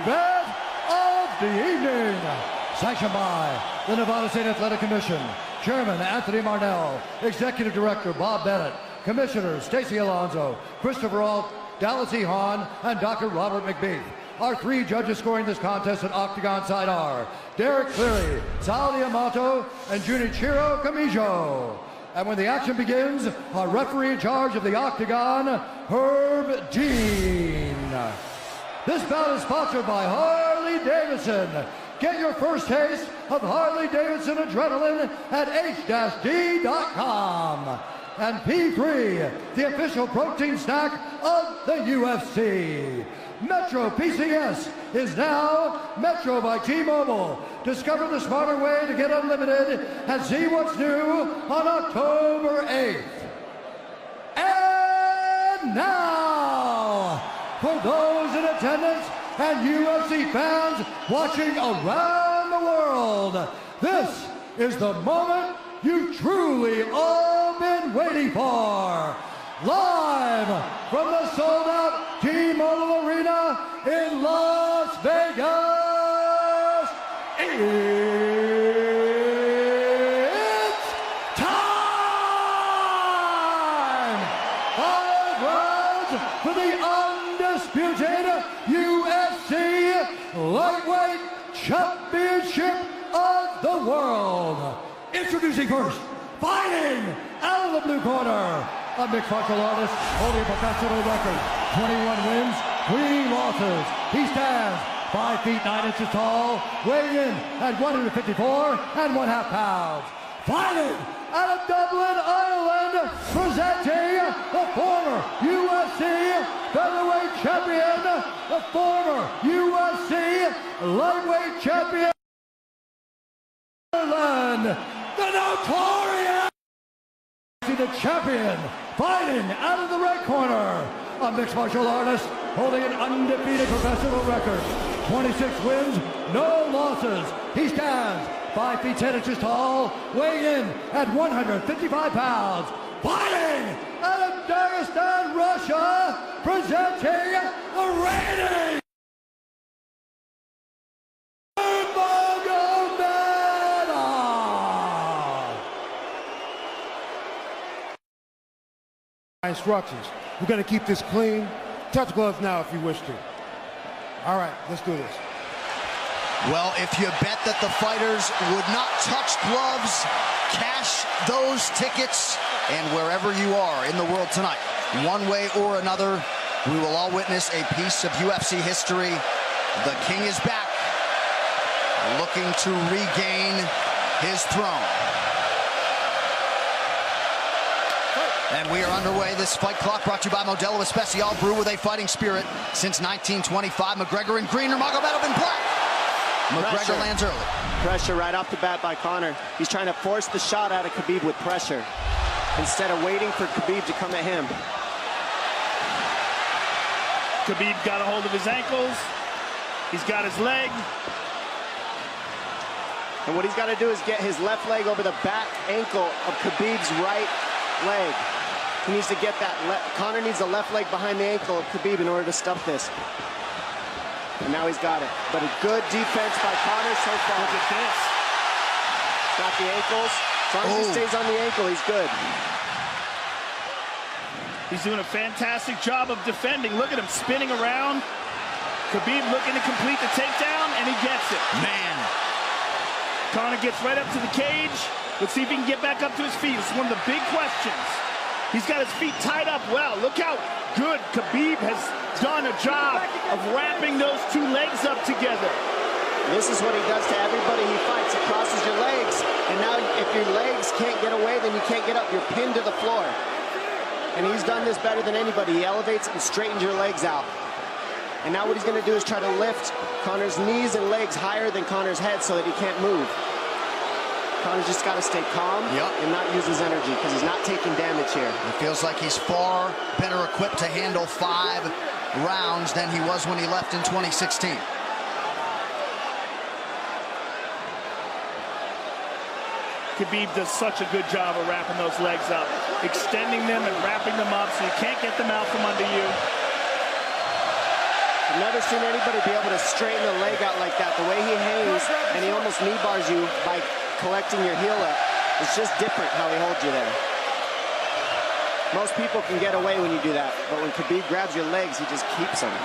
event of the evening. Sanctioned by the Nevada State Athletic Commission, Chairman Anthony Marnell, Executive Director Bob Bennett, Commissioners Stacey Alonso, Christopher Alt, Dallas E. Hahn, and Dr. Robert McBeef. Our three judges scoring this contest at Octagon side are Derek Cleary, Sal Diamato, and Junichiro Kamijo. And when the action begins, our referee in charge of the Octagon, Herb Dean. This bout is sponsored by Harley-Davidson. Get your first taste of Harley-Davidson adrenaline at h-d.com. And P3, the official protein snack of the UFC. Metro PCS is now Metro by T-Mobile. Discover the smarter way to get unlimited and see what's new on October 8th. And now, for those in attendance and UFC fans watching around the world, this is the moment you've truly all been waiting for. Live from the sold-out T-Mobile Arena in Las Vegas, it's time! 5 rounds for the undisputed UFC Lightweight Championship of the World. Introducing first, fighting out of the blue corner, a mixed martial artist holding a professional record, 21 wins, 3 losses. He stands 5 feet 9 inches tall, weighing in at 154 1/2 pounds. Fighting out of Dublin, Ireland, presenting the former UFC featherweight champion, the former UFC lightweight champion, Ireland, the notorious, the champion, fighting out of the red corner, a mixed martial artist holding an undefeated professional record, 26 wins, no losses. He stands 5 feet 10 inches tall, weighing in at 155 pounds. Fighting out of Dagestan, Russia, presenting the reigning instructions. We're going to keep this clean. Touch gloves now if you wish to. All right, let's do this. Well, if you bet that the fighters would not touch gloves, cash those tickets, and wherever you are in the world tonight, one way or another, we will all witness a piece of UFC history. The King is back, looking to regain his throne. And we are underway. This fight clock brought to you by Modelo Especial, brew with a fighting spirit since 1925. McGregor in green, Nurmagomedov in black. McGregor lands early. Pressure right off the bat by Conor. He's trying to force the shot out of Khabib with pressure instead of waiting for Khabib to come at him. Khabib got a hold of his ankles. He's got his leg. And what he's got to do is get his left leg over the back ankle of Khabib's right leg. He needs to get that. Conor needs the left leg behind the ankle of Khabib in order to stuff this. And now he's got it. But a good defense by Conor so far. Look at this. Got the ankles. As long as he stays on the ankle, he's good. He's doing a fantastic job of defending. Look at him spinning around. Khabib looking to complete the takedown, and he gets it. Man. Conor gets right up to the cage. Let's see if he can get back up to his feet. It's one of the big questions. He's got his feet tied up well. Look how good Khabib has done a job of wrapping those two legs up together. This is what he does to everybody he fights. He crosses your legs, and now if your legs can't get away, then you can't get up. You're pinned to the floor. And he's done this better than anybody. He elevates and straightens your legs out. And now what he's going to do is try to lift Conor's knees and legs higher than Conor's head so that he can't move. Conor's just got to stay calm and not use his energy because he's not taking damage here. It feels like he's far better equipped to handle 5 rounds than he was when he left in 2016. Khabib does such a good job of wrapping those legs up, extending them and wrapping them up so you can't get them out from under you. I've never seen anybody be able to straighten the leg out like that. The way he hangs, and he almost knee bars you by collecting your heel up. It's just different how he holds you there. Most people can get away when you do that, but when Khabib grabs your legs, he just keeps them.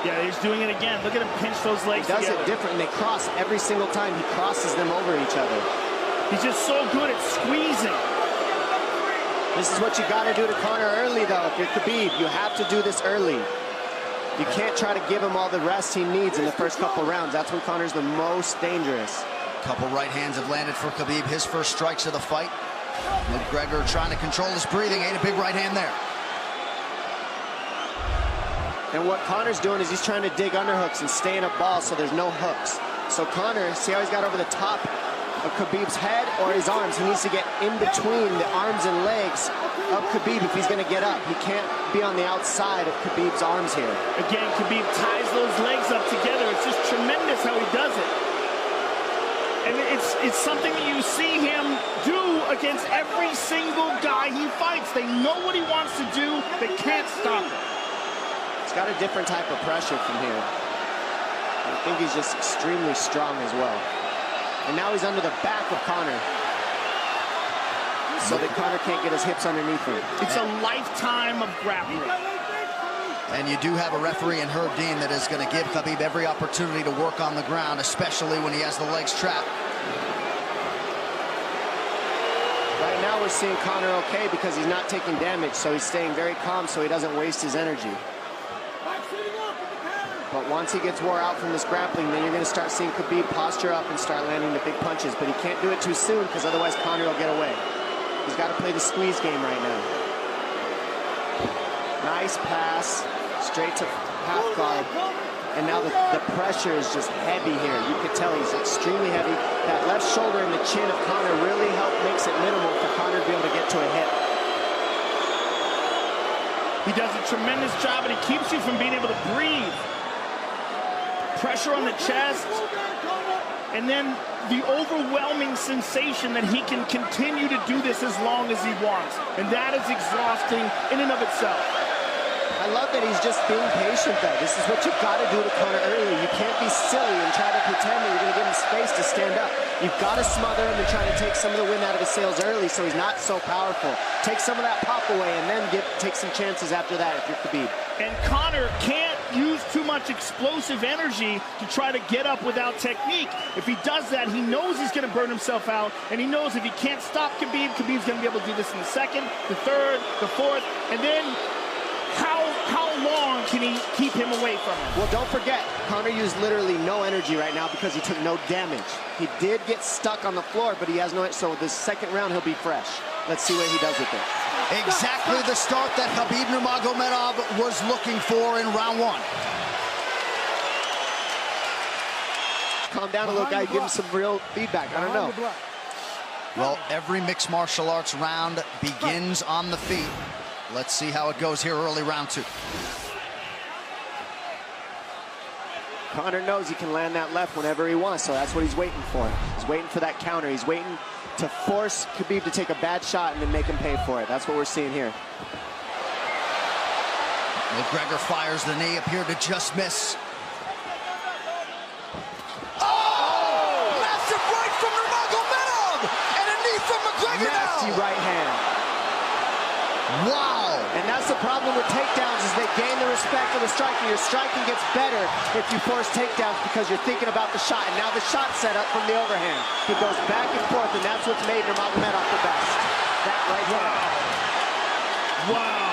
Yeah, he's doing it again. Look at him pinch those legs together. He does it different, and they cross every single time. He crosses them over each other. He's just so good at squeezing. This is what you got to do to Conor early, though. If you're Khabib, you have to do this early. You can't try to give him all the rest he needs in the first couple rounds. That's when Conor's the most dangerous. Couple right hands have landed for Khabib. His first strikes of the fight. McGregor trying to control his breathing. Ate a big right hand there. And what Conor's doing is he's trying to dig underhooks and stay in a ball so there's no hooks. So Conor, see how he's got over the top of Khabib's head or his arms? He needs to get in between the arms and legs of Khabib if he's going to get up. He can't be on the outside of Khabib's arms here. Again, Khabib ties those legs up together. It's just tremendous how he does it. And it's something that you see him do against every single guy he fights. They know what he wants to do. They can't stop him. He's got a different type of pressure from here. I think he's just extremely strong as well. And now he's under the back of Conor, so that Conor can't get his hips underneath him. It's a lifetime of grappling. And you do have a referee in Herb Dean that is going to give Khabib every opportunity to work on the ground, especially when he has the legs trapped. Right now we're seeing Conor okay because he's not taking damage, so he's staying very calm so he doesn't waste his energy. But once he gets wore out from this grappling, then you're going to start seeing Khabib posture up and start landing the big punches. But he can't do it too soon because otherwise Conor will get away. He's got to play the squeeze game right now. Nice pass, straight to half guard. And now the pressure is just heavy here. You can tell he's extremely heavy. That left shoulder and the chin of Conor really makes it minimal for Conor to be able to get to a hit. He does a tremendous job, and he keeps you from being able to breathe. Pressure on the chest, and then the overwhelming sensation that he can continue to do this as long as he wants. And that is exhausting in and of itself. I love that he's just being patient, though. This is what you've got to do to Conor early. You can't be silly and try to pretend that you're going to give him space to stand up. You've got to smother him and try to take some of the wind out of his sails early so he's not so powerful. Take some of that pop away and then take some chances after that if you're Khabib. And Conor can't use too much explosive energy to try to get up without technique. If he does that, he knows he's going to burn himself out, and he knows if he can't stop Khabib, Khabib's going to be able to do this in the second, the third, the fourth, and then how long can he keep him away from him? Well, don't forget, Conor used literally no energy right now because he took no damage. He did get stuck on the floor, but he has no, so this second round he'll be fresh. Let's see what he does with it. Exactly the start that Khabib Nurmagomedov was looking for in round one. Calm down a little, guy. Give him some real feedback. I don't know. Well, every mixed martial arts round begins on the feet. Let's see how it goes here early round two. Conor knows he can land that left whenever he wants, so that's what he's waiting for. He's waiting for that counter. He's waiting to force Khabib to take a bad shot and then make him pay for it. That's what we're seeing here. McGregor fires the knee, appeared to just miss. Oh! Massive right from Nurmagomedov! And a knee from McGregor now! Nasty right hand. Wow! And that's the problem with takedowns is they gain the respect of the striking. Your striking gets better if you force takedowns because you're thinking about the shot. And now the shot set up from the overhand. He goes back and forth, and that's what's made Nurmagomedov the best. That right hand. Wow.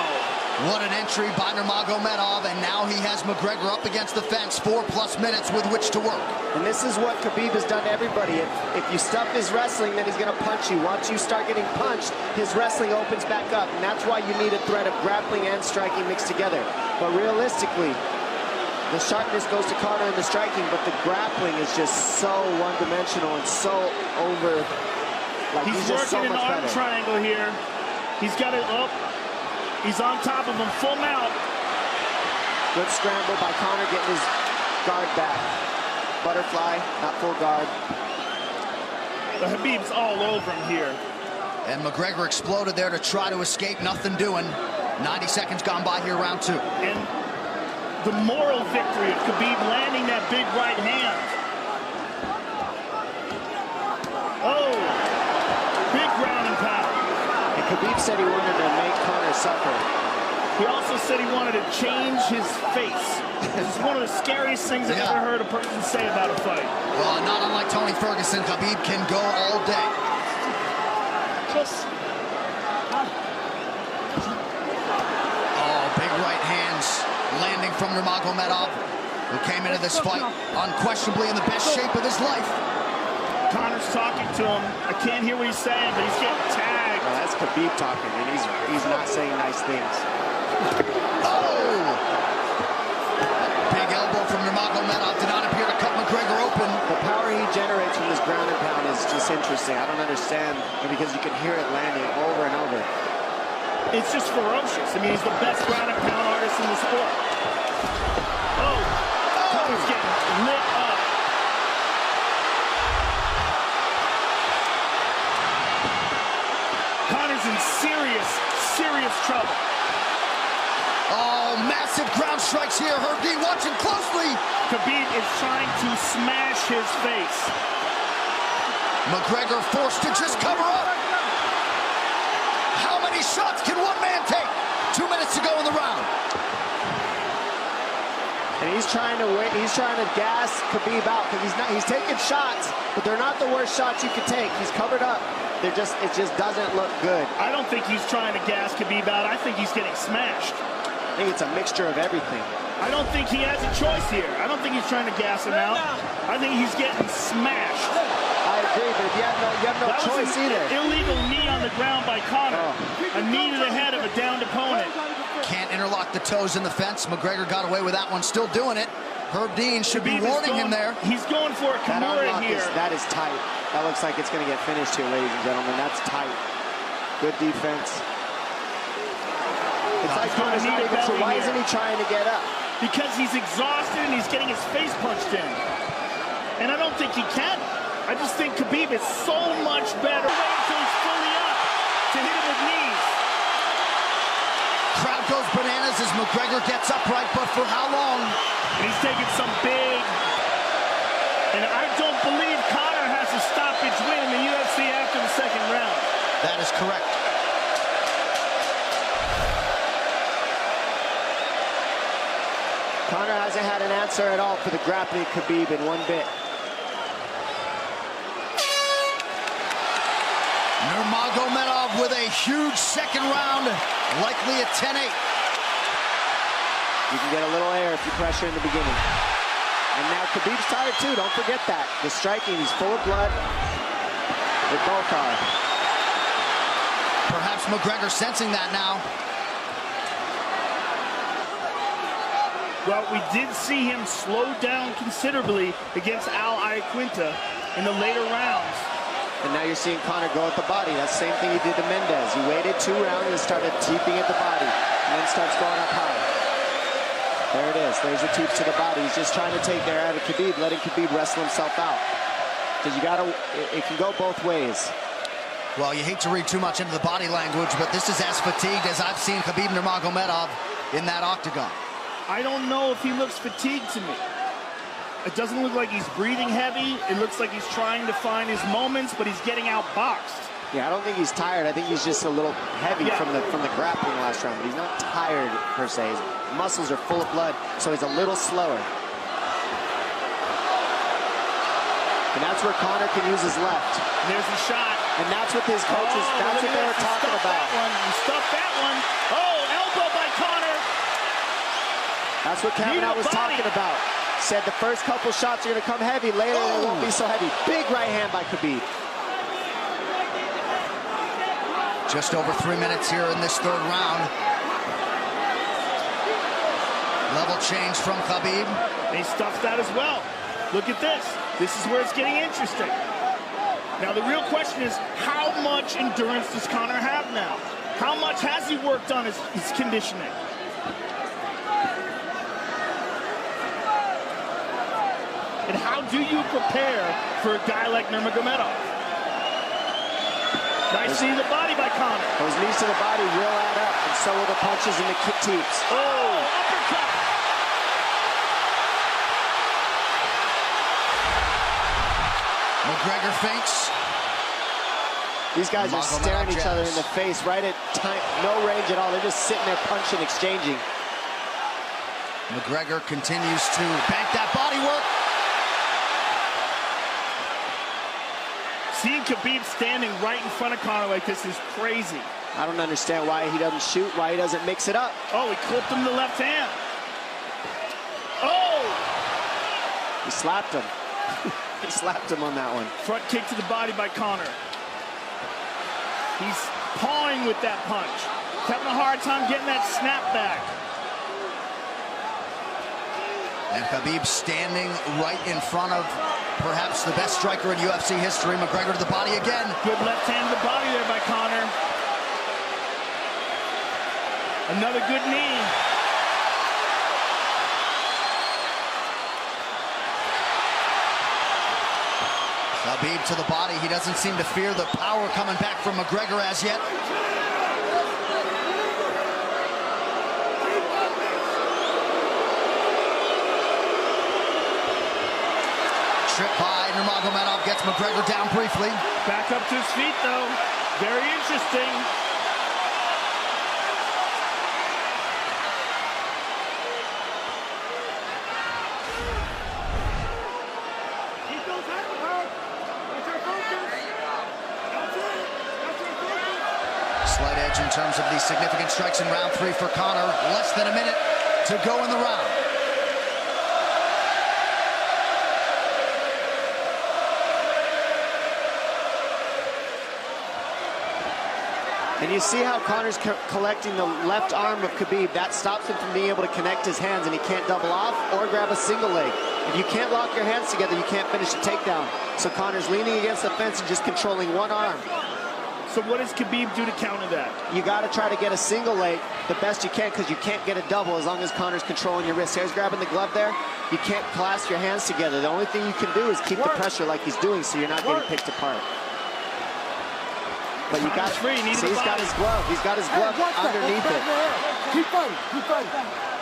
What an entry by Nurmagomedov, and now he has McGregor up against the fence, 4+ minutes with which to work. And this is what Khabib has done to everybody. If you stuff his wrestling, then he's going to punch you. Once you start getting punched, his wrestling opens back up, and that's why you need a threat of grappling and striking mixed together. But realistically, the sharpness goes to Conor in the striking, but the grappling is just so one-dimensional and so over. Like He's just so working much an arm better. triangle here. He's got it up. He's on top of him, full mount. Good scramble by Conor, getting his guard back. Butterfly, not full guard. The Khabib's all over him here. And McGregor exploded there to try to escape, nothing doing. 90 seconds gone by here, round two. And the moral victory of Khabib landing that big right hand. Oh, big ground and pound. And Khabib said he wanted to make Conor suffer. He also said he wanted to change his face. This is one of the scariest things I've ever heard a person say about a fight. Well, not unlike Tony Ferguson, Khabib can go all day. Oh, big right hands landing from Nurmagomedov, who came into this fight unquestionably in the best shape of his life. Conor's talking to him. I can't hear what he's saying, but he's getting tagged. Well, that's Khabib talking, and he's not saying nice things. Oh! Big elbow from Nurmagomedov did not appear to cut McGregor open. The power he generates from this ground and pound is just interesting. I don't understand, because you can hear it landing over and over. It's just ferocious. I mean, he's the best ground and pound artist in the sport. Oh! Conor's getting lit up. Conor's in serious trouble. Oh, massive ground strikes here. Herb Dean watching closely. Khabib is trying to smash his face. McGregor forced to just cover up. How many shots can one man take? 2 minutes to go in the round. And he's trying to wait. He's trying to gas Khabib out, because he's taking shots, but they're not the worst shots you could take. He's covered up. It just doesn't look good. I don't think he's trying to gas Khabib out. I think he's getting smashed. I think it's a mixture of everything. I don't think he has a choice here. I don't think he's trying to gas him out. I think he's getting smashed. I agree, but if you have no choice either. Illegal knee on the ground by Conor. A knee to the head of a downed opponent. Can't interlock the toes in the fence. McGregor got away with that one, still doing it. Herb Dean should be warning him there. He's going for a Kimura here. That is tight. That looks like it's going to get finished here, ladies and gentlemen. That's tight. Good defense. It's like Conor's not even sure. Why isn't he trying to get up? Because he's exhausted and he's getting his face punched in. And I don't think he can. I just think Khabib is so much better. Wait until he's fully up to hit him with knees. Crowd goes bananas as McGregor gets upright, but for how long? And he's taking some big... And I don't believe Conor has a stoppage win in the UFC after the second round. That is correct. Conor hasn't had an answer at all for the grappling Khabib in one bit. Nurmagomedov with a huge second round, likely a 10-8. You can get a little air if you pressure in the beginning. And now Khabib's tired too, don't forget that. The striking, he's full of blood. They both are. Perhaps McGregor sensing that now. Well, we did see him slow down considerably against Al Iaquinta in the later rounds. And now you're seeing Conor go at the body. That's the same thing he did to Mendez. He waited 2 rounds and started teeping at the body, and then starts going up high. There it is. There's the teeps to the body. He's just trying to take air out of Khabib, letting Khabib wrestle himself out. Because you gotta, it can go both ways. Well, you hate to read too much into the body language, but this is as fatigued as I've seen Khabib Nurmagomedov in that octagon. I don't know if he looks fatigued to me. It doesn't look like he's breathing heavy. It looks like he's trying to find his moments, but he's getting outboxed. Yeah, I don't think he's tired. I think he's just a little heavy from the grappling last round, but he's not tired per se. His muscles are full of blood, so he's a little slower. And that's where Conor can use his left. And there's the shot. And that's what his coaches, that's what they were talking about. He stuffed that one. Oh, elbow by Conor. That's what Kavanaugh was talking about. Said the first couple shots are going to come heavy. Later, they won't be so heavy. Big right hand by Khabib. Just over 3 minutes here in this third round. Level change from Khabib. They stuffed that as well. Look at this. This is where it's getting interesting. Now, the real question is, how much endurance does Conor have now? How much has he worked on his conditioning? And how do you prepare for a guy like Nurmagomedov? Nice knee to the body by Conor. Those knees to the body will add up, and so will the punches and the kick teeps. Oh, uppercut. McGregor feints. These guys are staring each other in the face, right at time, no range at all. They're just sitting there punching, exchanging. McGregor continues to bank that body work. Seeing Khabib standing right in front of Conor like this is crazy. I don't understand why he doesn't shoot, why he doesn't mix it up. Oh, he clipped him the left hand. Oh! He slapped him. He slapped him on that one. Front kick to the body by Conor. He's pawing with that punch. He's having a hard time getting that snap back. And Khabib standing right in front of perhaps the best striker in UFC history. McGregor to the body again. Good left hand to the body there by Conor. Another good knee. Khabib to the body. He doesn't seem to fear the power coming back from McGregor as yet. Trip by Nurmagomedov gets McGregor down briefly. Back up to his feet, though. Very interesting. Slight edge in terms of these significant strikes in round 3 for Conor. Less than a minute to go in the round. And you see how Conor's collecting the left arm of Khabib. That stops him from being able to connect his hands, and he can't double off or grab a single leg. If you can't lock your hands together, you can't finish a takedown. So Conor's leaning against the fence and just controlling one arm. So what does Khabib do to counter that? You got to try to get a single leg the best you can, because you can't get a double as long as Conor's controlling your wrist. Here's grabbing the glove there. You can't clasp your hands together. The only thing you can do is keep the pressure like he's doing, so you're not getting picked apart. But you got free. See, he's got his glove. He's got his glove underneath it. Keep fighting. Keep fighting.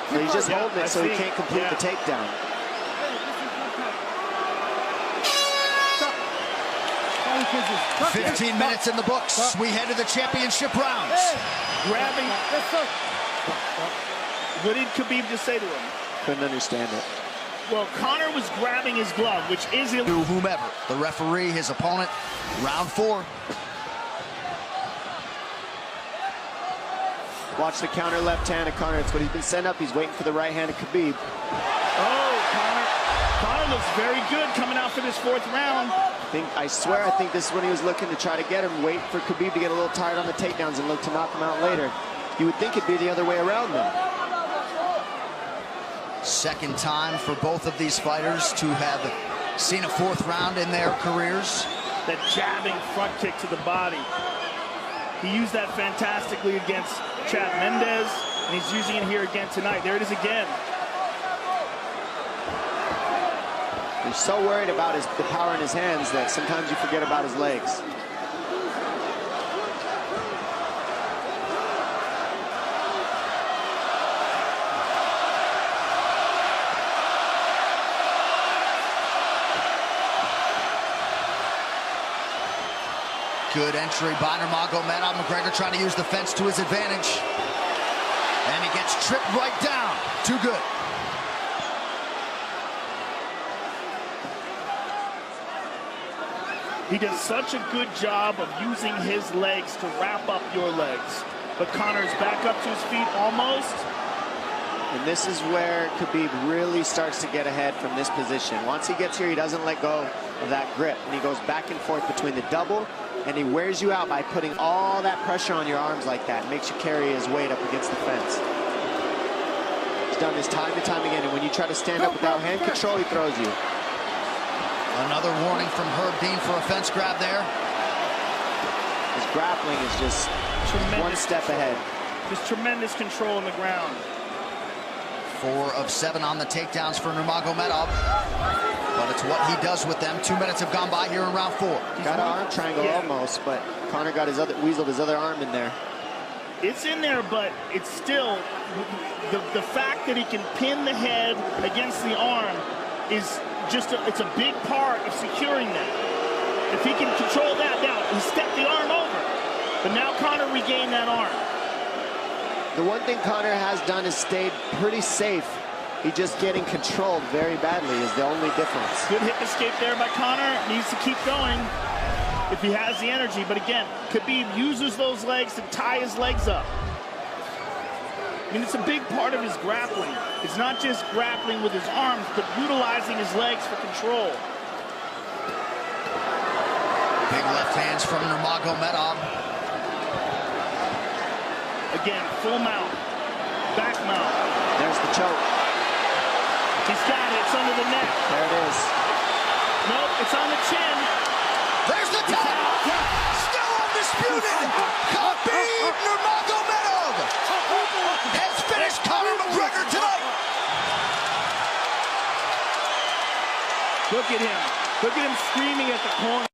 So he's just holding it so he can't complete the takedown. Hey. 15 minutes in the books. We head to the championship rounds. Grabbing. What did Khabib just say to him? Couldn't understand it. Well, Conor was grabbing his glove, which is To whomever. The referee, his opponent. Round 4. Watch the counter left hand of Conor. It's what he's been sent up. He's waiting for the right hand of Khabib. Oh, Conor looks very good coming out for this 4th round. I swear, I think this is when he was looking to try to get him, wait for Khabib to get a little tired on the takedowns and look to knock him out later. You would think it'd be the other way around, though. Second time for both of these fighters to have seen a 4th round in their careers. That jabbing front kick to the body. He used that fantastically against Chad Mendes, and he's using it here again tonight. There it is again. He's so worried about the power in his hands that sometimes you forget about his legs. Good entry by Nurmagomedov. McGregor trying to use the fence to his advantage. And he gets tripped right down. Too good. He does such a good job of using his legs to wrap up your legs. But Conor's back up to his feet almost. And this is where Khabib really starts to get ahead from this position. Once he gets here, he doesn't let go of that grip. And he goes back and forth between the double, and he wears you out by putting all that pressure on your arms like that. It makes you carry his weight up against the fence. He's done this time and time again, and when you try to stand up without hand control, he throws you. Another warning from Herb Dean for a fence grab there. His grappling is just one step ahead. Just tremendous control on the ground. 4 of 7 on the takedowns for Nurmagomedov. But it's what he does with them. 2 minutes have gone by here in round 4. Got an arm triangle almost, but Conor got weaseled his other arm in there. It's in there, but it's still the fact that he can pin the head against the arm is just it's a big part of securing that. If he can control that now, he stepped the arm over. But now Conor regained that arm. The one thing Conor has done is stayed pretty safe. He's just getting controlled very badly is the only difference. Good hip escape there by Conor. Needs to keep going if he has the energy. But again, Khabib uses those legs to tie his legs up. I mean, it's a big part of his grappling. It's not just grappling with his arms, but utilizing his legs for control. Big left hands from Nurmagomedov. Again, full mount, back mount. There's the choke. He's got it, it's under the neck. There it is. Nope, it's on the chin. There's the tap. Still undisputed. Khabib Nurmagomedov has finished Conor McGregor tonight. Look at him. Look at him screaming at the corner.